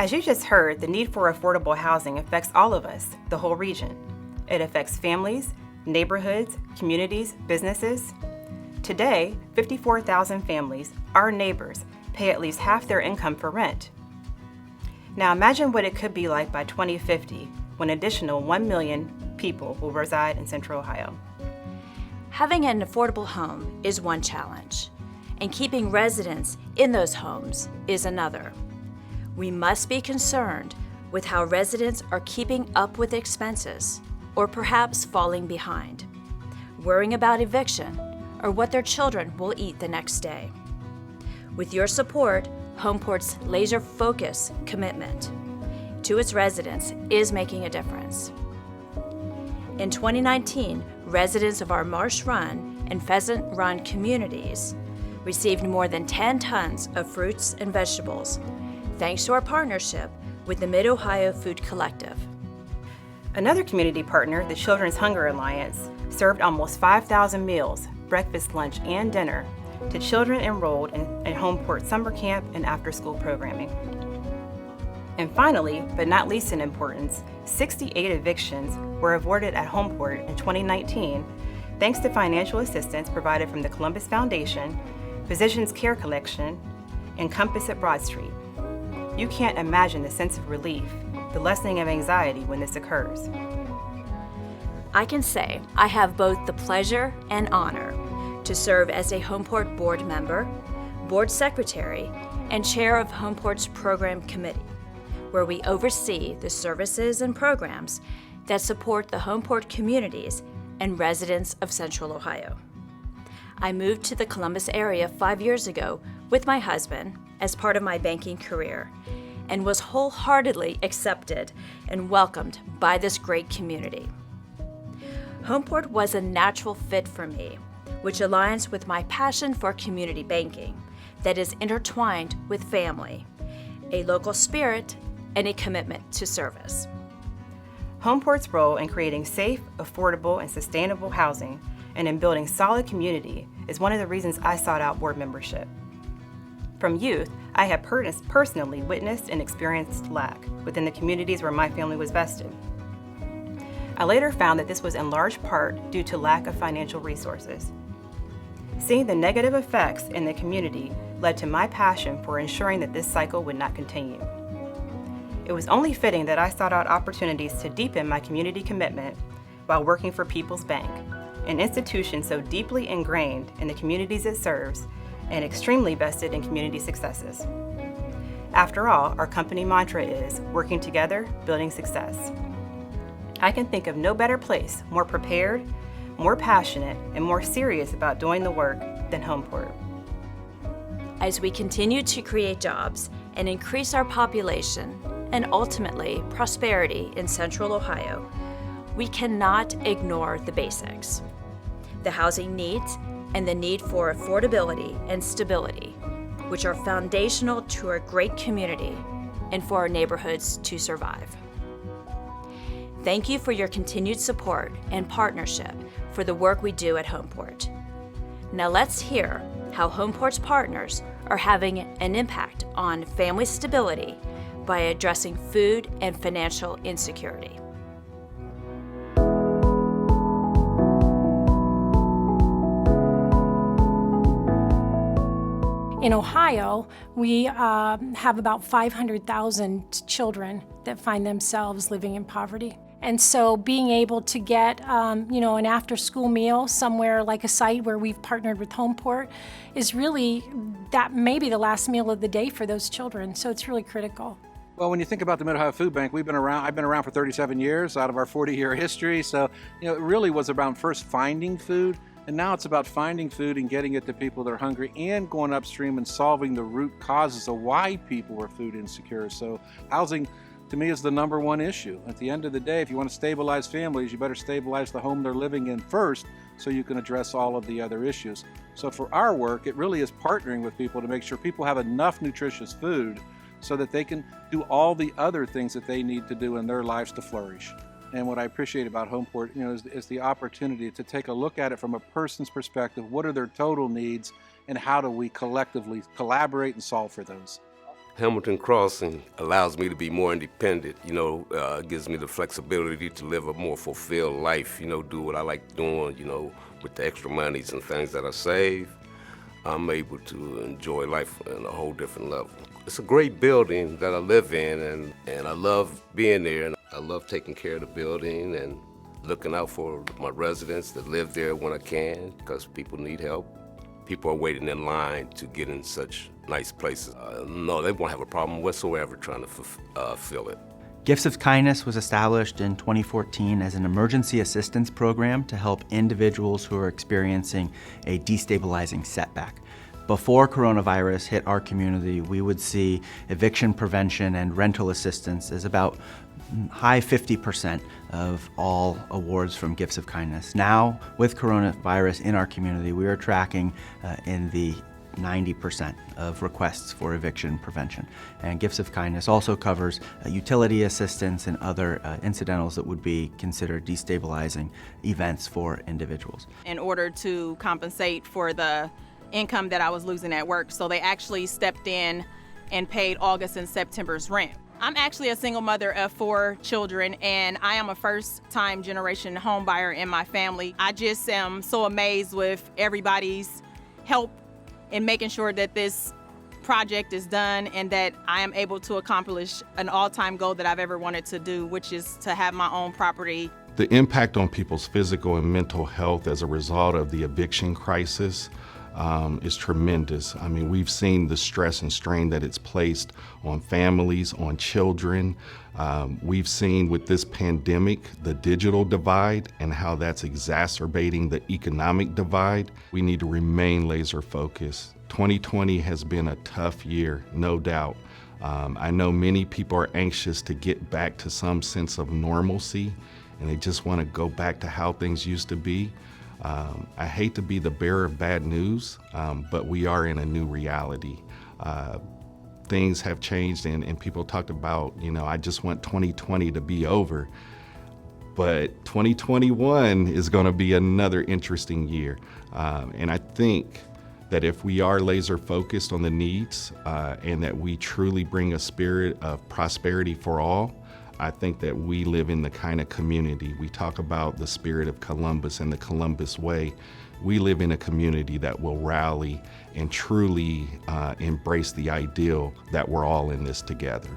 As you just heard, the need for affordable housing affects all of us, the whole region. It affects families, neighborhoods, communities, businesses. Today, 54,000 families, our neighbors, pay at least half their income for rent. Now imagine what it could be like by 2050, when an additional 1 million people will reside in Central Ohio. Having an affordable home is one challenge, and keeping residents in those homes is another. We must be concerned with how residents are keeping up with expenses, or perhaps falling behind, worrying about eviction, or what their children will eat the next day. With your support, Homeport's laser-focused commitment to its residents is making a difference. In 2019, residents of our Marsh Run and Pheasant Run communities received more than 10 tons of fruits and vegetables, thanks to our partnership with the Mid-Ohio Food Collective. Another community partner, the Children's Hunger Alliance, served almost 5,000 meals, breakfast, lunch, and dinner, to children enrolled in Homeport summer camp and after-school programming. And finally, but not least in importance, 68 evictions were avoided at Homeport in 2019 thanks to financial assistance provided from the Columbus Foundation, Physicians Care Collection, and Compass at Broad Street. You can't imagine the sense of relief, the lessening of anxiety when this occurs. I can say I have both the pleasure and honor to serve as a Homeport board member, board secretary, and chair of Homeport's program committee, where we oversee the services and programs that support the Homeport communities and residents of Central Ohio. I moved to the Columbus area 5 years ago with my husband as part of my banking career, and was wholeheartedly accepted and welcomed by this great community. Homeport was a natural fit for me, which aligns with my passion for community banking that is intertwined with family, a local spirit, and a commitment to service. Homeport's role in creating safe, affordable, and sustainable housing and in building solid community is one of the reasons I sought out board membership. From youth, I have personally witnessed and experienced lack within the communities where my family was vested. I later found that this was in large part due to lack of financial resources. Seeing the negative effects in the community led to my passion for ensuring that this cycle would not continue. It was only fitting that I sought out opportunities to deepen my community commitment while working for People's Bank, an institution so deeply ingrained in the communities it serves and extremely vested in community successes. After all, our company mantra is working together, building success. I can think of no better place, more prepared, more passionate, and more serious about doing the work than Homeport. As we continue to create jobs and increase our population and ultimately prosperity in Central Ohio, we cannot ignore the basics: the housing needs and the need for affordability and stability, which are foundational to our great community and for our neighborhoods to survive. Thank you for your continued support and partnership for the work we do at Homeport. Now let's hear how Homeport's partners are having an impact on family stability by addressing food and financial insecurity. In Ohio, we have about 500,000 children that find themselves living in poverty. And so being able to get an after-school meal somewhere like a site where we've partnered with Homeport is really, that may be the last meal of the day for those children. So it's really critical. Well, when you think about the Mid-Ohio Food Bank, I've been around for 37 years out of our 40-year history. So, it really was about first finding food, and now it's about finding food and getting it to people that are hungry and going upstream and solving the root causes of why people are food insecure. So housing, to me, is the number one issue. At the end of the day, if you want to stabilize families, you better stabilize the home they're living in first so you can address all of the other issues. So for our work, it really is partnering with people to make sure people have enough nutritious food so that they can do all the other things that they need to do in their lives to flourish. And what I appreciate about Homeport, is the opportunity to take a look at it from a person's perspective. What are their total needs, and how do we collectively collaborate and solve for those? Hamilton Crossing allows me to be more independent, gives me the flexibility to live a more fulfilled life, do what I like doing, with the extra monies and things that I save. I'm able to enjoy life on a whole different level. It's a great building that I live in, and I love being there, and I love taking care of the building and looking out for my residents that live there when I can, because people need help. People are waiting in line to get in such nice places. No, they won't have a problem whatsoever trying to fill it. Gifts of Kindness was established in 2014 as an emergency assistance program to help individuals who are experiencing a destabilizing setback. Before coronavirus hit our community, we would see eviction prevention and rental assistance as about high 50% of all awards from Gifts of Kindness. Now, with coronavirus in our community, we are tracking in the 90% of requests for eviction prevention. And Gifts of Kindness also covers utility assistance and other incidentals that would be considered destabilizing events for individuals. In order to compensate for the income that I was losing at work, so they actually stepped in and paid August and September's rent. I'm actually a single mother of 4 children, and I am a first-time generation home buyer in my family. I just am so amazed with everybody's help in making sure that this project is done and that I am able to accomplish an all-time goal that I've ever wanted to do, which is to have my own property. The impact on people's physical and mental health as a result of the eviction crisis is tremendous. I mean, we've seen the stress and strain that it's placed on families, on children. We've seen with this pandemic the digital divide and how that's exacerbating the economic divide. We need to remain laser focused. 2020 has been a tough year, no doubt. I know many people are anxious to get back to some sense of normalcy, and they just want to go back to how things used to be. I hate to be the bearer of bad news, but we are in a new reality. Things have changed, and people talked about, I just want 2020 to be over. But 2021 is going to be another interesting year. And I think that if we are laser focused on the needs and that we truly bring a spirit of prosperity for all, I think that we live in the kind of community. We talk about the spirit of Columbus and the Columbus way. We live in a community that will rally and truly embrace the ideal that we're all in this together.